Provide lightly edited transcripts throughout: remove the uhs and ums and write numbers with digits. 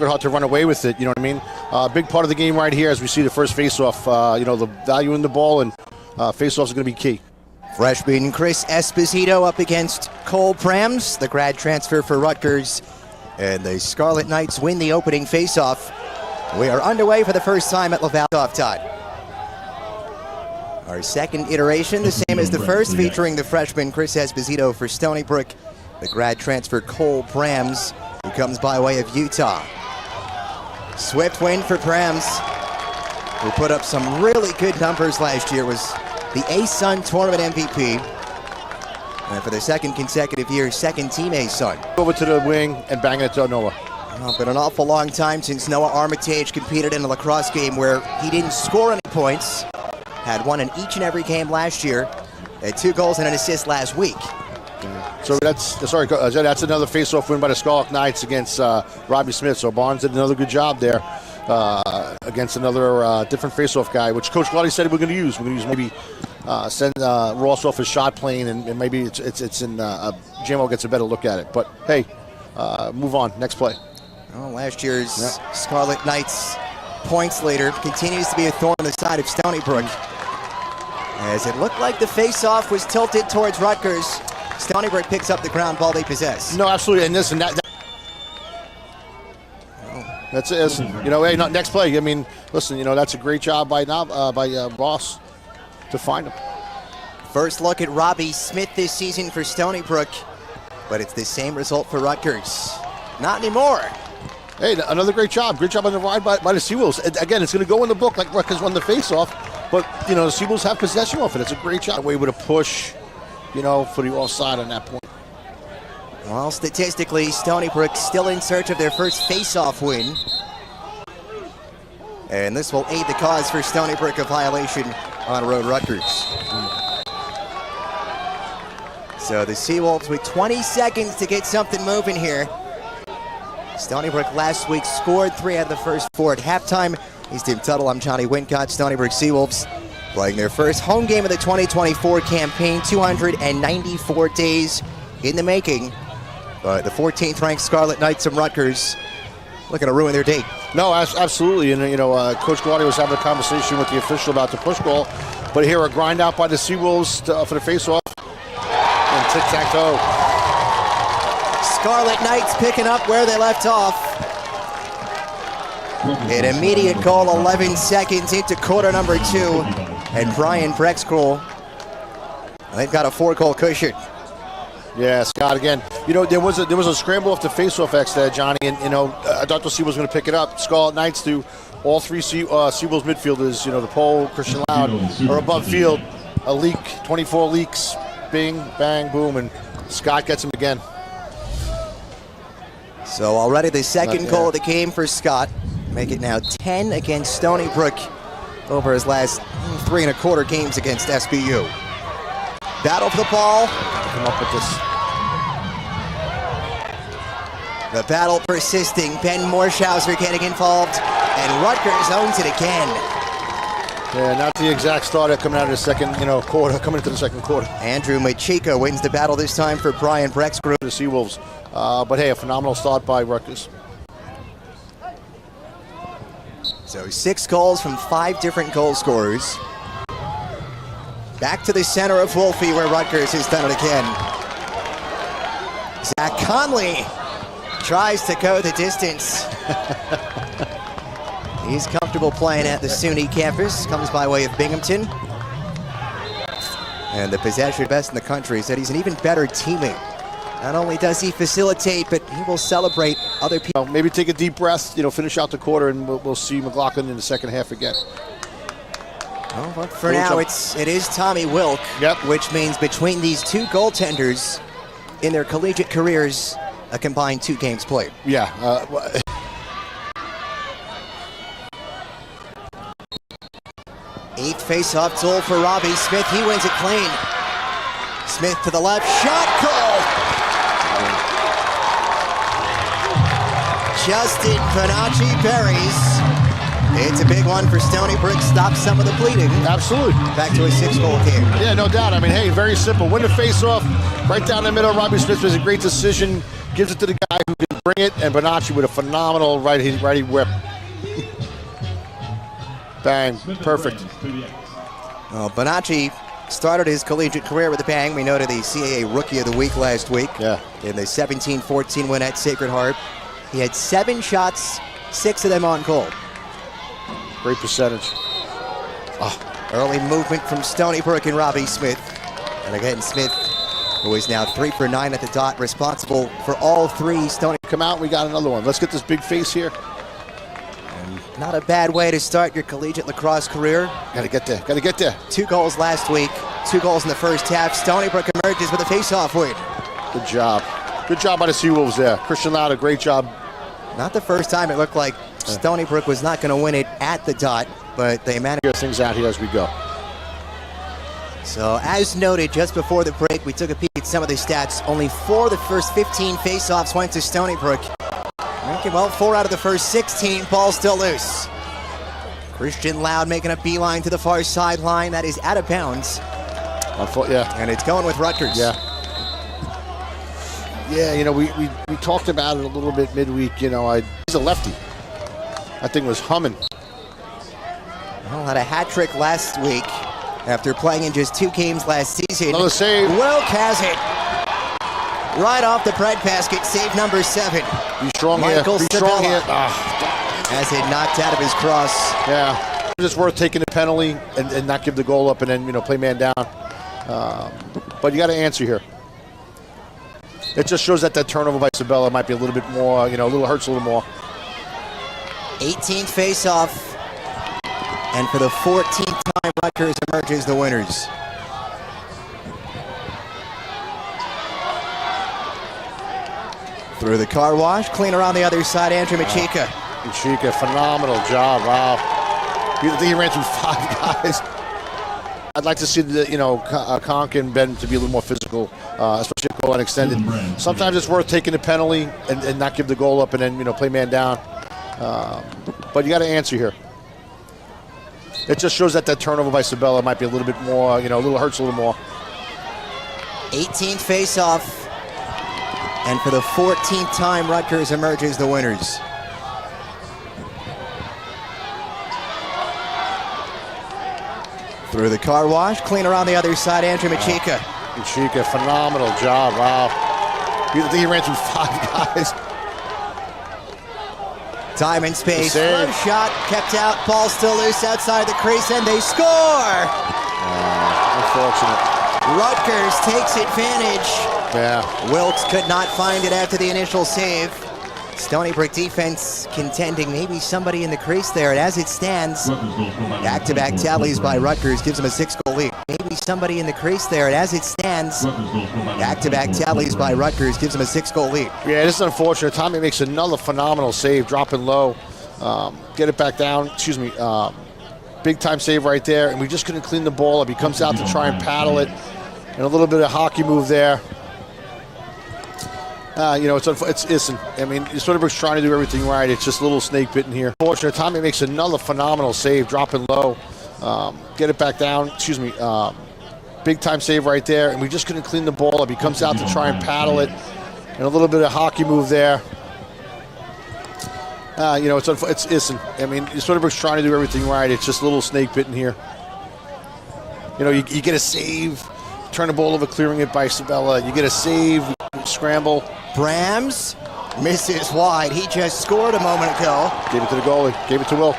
hard to run away with it, you know what I mean? Big part of the game right here as we see the first face-off. The value in the ball and face-offs are going to be key. Freshman Chris Esposito up against Cole Brams, the grad transfer for Rutgers. And the Scarlet Knights win the opening face-off. We are underway for the first time at Laval off time. Our second iteration, the same as the first, featuring the freshman Chris Esposito for Stony Brook, the grad transfer Cole Brams, who comes by way of Utah. Swift win for Brams, who put up some really good numbers last year, was the A-Sun tournament MVP. And for the second consecutive year, second team A-Sun. Over to the wing and bang it to Noah. Well, been an awful long time since Noah Armitage competed in a lacrosse game where he didn't score any points. Had one in each and every game last year. Had 2 goals and an assist last week. So that's another face-off win by the Scarlet Knights against Robbie Smith. So Barnes did another good job there against another different face-off guy, which Coach Glotty said we're going to use. We're going to use maybe send Ross off his shot plane, and maybe it's in JMO gets a better look at it. But hey, move on. Next play. Well, last year's Scarlet Knights points leader continues to be a thorn in the side of Stony Brook, as it looked like the face-off was tilted towards Rutgers. Stony Brook picks up the ground ball they possess. No, absolutely, and listen, that's it. Listen, hey, next play. I mean, listen, that's a great job by Ross to find him. First look at Robbie Smith this season for Stony Brook, but it's the same result for Rutgers. Not anymore. Hey, another great job. Great job on the ride by the Seawolves. Again, it's going to go in the book like Rutgers won the face-off, but the Seawolves have possession of it. It's a great job. Way with a push. For the offside on that point. Well, statistically, Stony Brook still in search of their first face-off win. And this will aid the cause for Stony Brook, a violation on road Rutgers. So the Seawolves with 20 seconds to get something moving here. Stony Brook last week scored 3 out of the first 4 at halftime. He's Tim Tuttle. I'm Johnny Wincott. Stony Brook Seawolves playing their first home game of the 2024 campaign, 294 days in the making. But the 14th ranked Scarlet Knights from Rutgers looking to ruin their day. No, absolutely. And, Coach Glotty was having a conversation with the official about the push ball. But here a grind out by the Seawolves for the face-off. And tic-tac-toe. Scarlet Knights picking up where they left off. An immediate goal 11 seconds into quarter number 2. And Brian Brexcroll, they've got a 4-goal cushion. Yeah, Scott, again, there was a scramble off the face-off X there, Johnny, and, I thought the Seawolves was going to pick it up. Scarlet Knights do. All 3 Seawolves midfielders, the Pole, Christian Loud, are above field. A leak, 24 leaks, bing, bang, boom, and Scott gets him again. So already the second goal of the game for Scott. Make it now 10 against Stony Brook over his last 3 1/4 games against SBU. Battle for the ball. Come up with this. The battle persisting. Ben Morschauser getting involved, and Rutgers owns it again. Yeah, not the exact starter coming out of the second, quarter, coming into the second quarter. Andrew Machika wins the battle this time for Brian Brexcroll. The Seawolves. But hey, a phenomenal start by Rutgers. So 6 goals from 5 different goal scorers. Back to the center of Wolfe, where Rutgers has done it again. Zach Conley tries to go the distance. He's comfortable playing at the SUNY campus. Comes by way of Binghamton. And the possession best in the country said he's an even better teammate. Not only does he facilitate, but he will celebrate other people. Maybe take a deep breath, finish out the quarter, and we'll see McLaughlin in the second half again. Well, but for now, it is Tommy Wilk, which means between these 2 goaltenders in their collegiate careers, a combined 2 games played. Yeah. 8th face-off goal for Robbie Smith. He wins it clean. Smith to the left, shot, goal! Justin Panacci buries. It's a big one for Stony Brook. Stops some of the bleeding. Absolutely. Back to a 6-goal game. Yeah, no doubt. I mean, hey, very simple. Win the face-off right down the middle. Robbie Smith was a great decision. gives it to the guy who can bring it, and Bonacci with a phenomenal righty whip. Bang, perfect. Well, Bonacci started his collegiate career with a bang. We noted the CAA Rookie of the Week last week. Yeah. In the 17-14 win at Sacred Heart. He had 7 shots, 6 of them on goal. Great percentage. Early movement from Stony Brook and Robbie Smith. And again, Smith, who is now 3 for 9 at the dot, responsible for all 3 Stony. Come out, we got another one. Let's get this big face here. Not a bad way to start your collegiate lacrosse career. Gotta get there, gotta get there. 2 goals last week, 2 goals in the first half. Stony Brook emerges with a face-off win. Good job. Good job by the Seawolves there. Christian Lauder, great job. Not the first time it looked like Stony Brook was not going to win it at the dot, but they managed. Figure things out here as we go. So, as noted just before the break, we took a peek at some of the stats. Only 4 of the first 15 face-offs went to Stony Brook. Okay, well, 4 out of the first 16, ball still loose. Christian Loud making a beeline to the far sideline. That is out of bounds. Yeah. And it's going with Rutgers. Yeah. Yeah, you know, we talked about it a little bit midweek. You know, he's a lefty. That thing was humming. Well, had a hat trick last week after playing in just 2 games last season. Another save. Wilk has it. Right off the bread basket, save number 7. Be strong here. Be strong here. Has it knocked out of his cross. Yeah. It's worth taking the penalty and not give the goal up and then, you know, play man down. But you got to answer here. It just shows that turnover by Sabella might be a little bit more, you know, hurts a little more. 18th face-off. And for the 14th time, Rutgers emerges the winners. Through the car wash, cleaner on the other side, Andrew Machika. Machika, phenomenal job, wow. He ran through 5 guys. I'd like to see the, you know, Conk and Ben to be a little more physical, especially if goal line extended. Sometimes it's worth taking the penalty and not give the goal up and then, you know, play man down. But you got to answer here. It just shows that turnover by Sabella might be a little bit more, you know, hurts a little more. 18th face-off. And for the 14th time, Rutgers emerges the winners. Through the car wash, cleaner on the other side, Andrew Machika. Machika, phenomenal job, wow. He ran through 5 guys. Time and space, love shot, kept out, ball still loose outside the crease, and they score! Unfortunate. Rutgers takes advantage. Yeah. Wilkes could not find it after the initial save. Stony Brook defense contending maybe somebody in the crease there, and as it stands, back-to-back tallies by Rutgers gives them a 6-goal lead. Maybe somebody in the crease there, and as it stands, back-to-back tallies by Rutgers gives them a 6-goal lead. Yeah, this is unfortunate. Tommy makes another phenomenal save, dropping low. Get it back down, big-time save right there, and we just couldn't clean the ball up. He comes out to try and paddle it, and a little bit of hockey move there. You know, listen, I mean, Stony Brook's trying to do everything right. It's just a little snake bitten here. Fortunate, Tommy makes another phenomenal save, dropping low. Get it back down, big-time save right there, and we just couldn't clean the ball up. He comes out to try and paddle it, and a little bit of hockey move there. You know, listen, I mean, Stony Brook's trying to do everything right. It's just a little snake bitten here. You know, you get a save, turn the ball over, clearing it by Sabella. You get a save, scramble. Brams misses wide. He just scored a moment ago. Gave it to the goalie. Gave it to Will.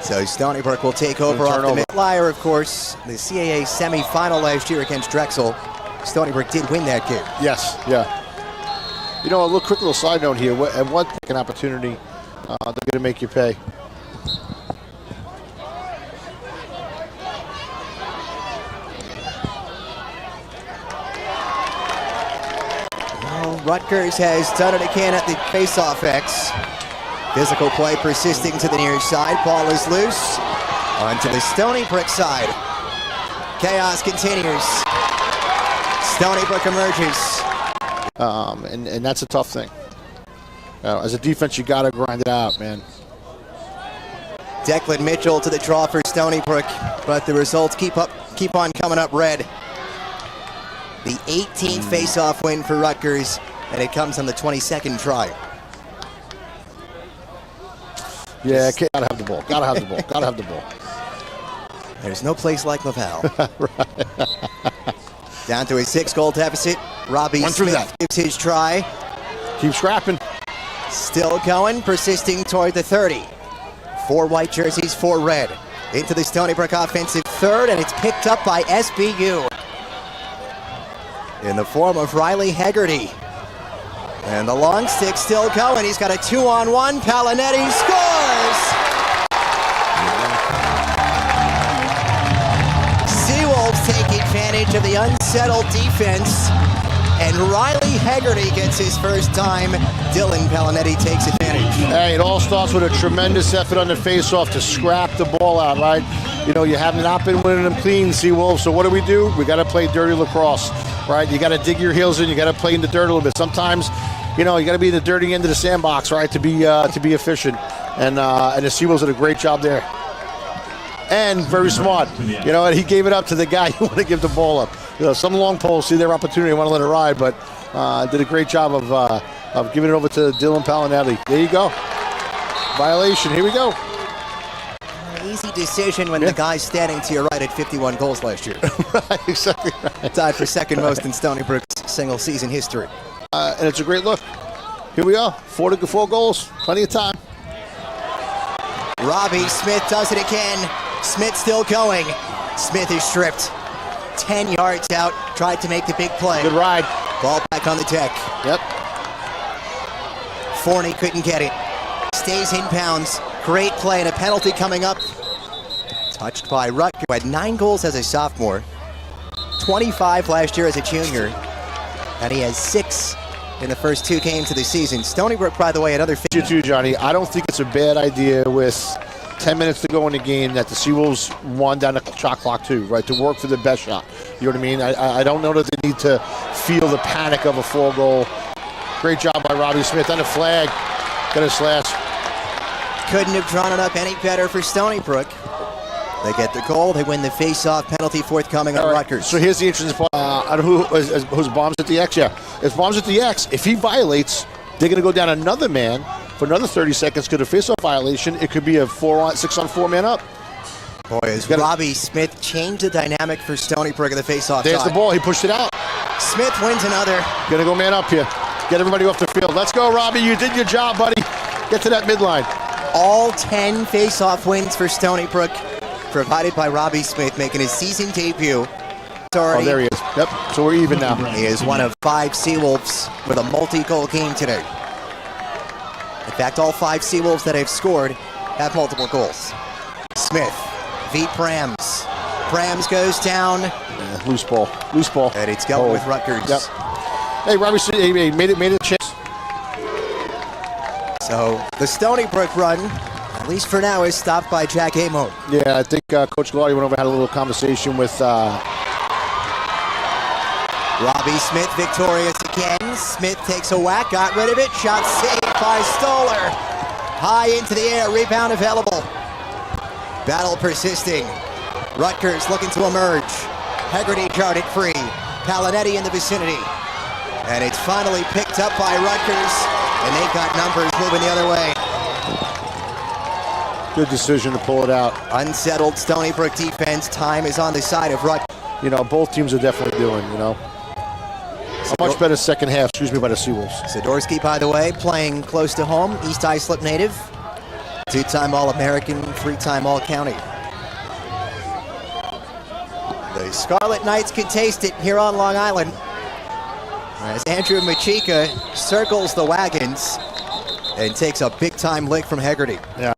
So Stony Brook will take over off the mid-flyer, of course. The CAA semifinal last year against Drexel. Stony Brook did win that game. Yes, yeah. You know, a quick little side note here. At what an opportunity they're going to make you pay. Rutgers has done it again at the face-off X. Physical play persisting to the near side. Ball is loose. Onto the Stony Brook side. Chaos continues. Stony Brook emerges. And that's a tough thing. As a defense, you got to grind it out, man. Declan Mitchell to the draw for Stony Brook, but the results keep on coming up red. The 18th face-off win for Rutgers and it comes on the 22nd try. Yeah, gotta have the ball. Gotta have the ball. Gotta have the ball. There's no place like Laval. Down to a 6-goal deficit. Robbie Smith gives his try. Keep scrapping. Still going, persisting toward the 30. 4 white jerseys, 4 red. Into the Stony Brook offensive third, and it's picked up by SBU. In the form of Riley Hegarty. And the long stick still going. He's got a 2-on-1. Palinetti scores! Seawolves take advantage of the unsettled defense. And Riley Hegarty gets his first time. Dylan Palinetti takes advantage. Hey, it all starts with a tremendous effort on the face-off to scrap the ball out, right? You know, you have not been winning them clean, Seawolves. So what do? We got to play dirty lacrosse, right? You got to dig your heels in. You got to play in the dirt a little bit. Sometimes, you know, you got to be in the dirty end of the sandbox, right, to be efficient. And the Seawolves did a great job there. And very smart. You know, and he gave it up to the guy you want to give the ball up. You know, some long poles see their opportunity, want to let it ride, but did a great job of giving it over to Dylan Palinetti. There you go. Violation. Here we go. An easy decision when the guy's standing to your right at 51 goals last year. Right, exactly right. Tied for second most in Stony Brook's single season history. And it's a great look. Here we are. 4 goals. Plenty of time. Robbie Smith does it again. Smith still going. Smith is stripped. 10 yards out. Tried to make the big play. Good ride. Ball back on the deck. Yep. Forney couldn't get it. Stays in bounds. Great play and a penalty coming up. Touched by Rutgers, who had 9 goals as a sophomore. 25 last year as a junior. And he has 6 in the first 2 games of the season. Stony Brook, by the way, another... You too, Johnny. I don't think it's a bad idea with 10 minutes to go in the game that the Seawolves won down the shot clock too, right? To work for the best shot. You know what I mean? I don't know that they need to feel the panic of a 4-goal. Great job by Robbie Smith on the flag. Got a slash. Couldn't have drawn it up any better for Stony Brook. They get the goal. They win the face-off. Penalty forthcoming on Rutgers. So here's the interesting part. I don't know who's Brams at the X. Yeah, it's Brams at the X. If he violates, they're going to go down another man for another 30 seconds. Could a face-off violation? It could be a 6-on-4 man up. Boy, as Robbie Smith changed the dynamic for Stony Brook at the face-off. There's the ball. He pushed it out. Smith wins another. Going to go man up here. Get everybody off the field. Let's go, Robbie. You did your job, buddy. Get to that midline. All 10 face-off wins for Stony Brook, provided by Robbie Smith, making his season debut. Oh, there he is. Yep, so we're even now. He is one of 5 Seawolves with a multi-goal game today. In fact, all 5 Seawolves that have scored have multiple goals. Smith, beat Brams. Brams goes down. Yeah, loose ball. And it's going with Rutgers. Yep. Hey, Robbie, he made it a chance. So the Stony Brook run, at least for now, is stopped by Jack Amon. Yeah, I think Coach Gallardi went over and had a little conversation with... Robbie Smith victorious again. Smith takes a whack, got rid of it. Shot saved by Stoller. High into the air, rebound available. Battle persisting. Rutgers looking to emerge. Hegarty jarred it free. Palinetti in the vicinity. And it's finally picked up by Rutgers. And they've got numbers moving the other way. Good decision to pull it out. Unsettled Stony Brook defense. Time is on the side of Rutgers. You know, both teams are definitely doing, you know. A much better second half, by the Seawolves. Zadorsky, by the way, playing close to home. East Islip native. 2-time All-American, 3-time All-County. The Scarlet Knights can taste it here on Long Island. As Andrew Machika circles the wagons and takes a big-time lick from Hegarty. Yeah.